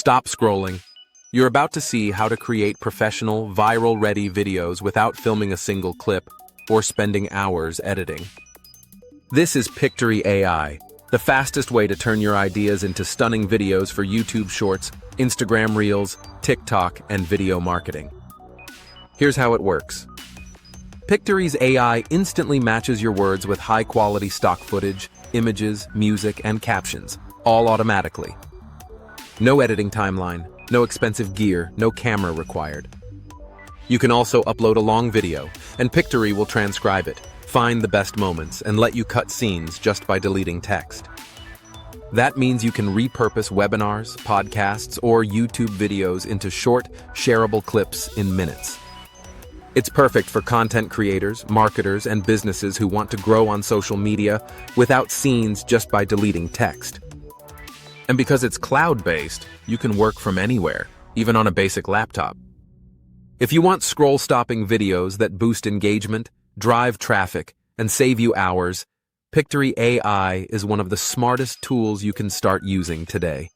Stop scrolling. You're about to see how to create professional, viral-ready videos without filming a single clip or spending hours editing. This is Pictory AI, the fastest way to turn your ideas into stunning videos for YouTube Shorts, Instagram Reels, TikTok, and video marketing. Here's how it works. Pictory's AI instantly matches your words with high-quality stock footage, images, music, and captions, all automatically. No editing timeline, no expensive gear, no camera required. You can also upload a long video, and Pictory will transcribe it, find the best moments, and let you cut scenes just by deleting text. That means you can repurpose webinars, podcasts, or YouTube videos into short, shareable clips in minutes. It's perfect for content creators, marketers, and businesses who want to grow on social media without scenes just by deleting text. And because it's cloud-based, you can work from anywhere, even on a basic laptop. If you want scroll-stopping videos that boost engagement, drive traffic, and save you hours, Pictory AI is one of the smartest tools you can start using today.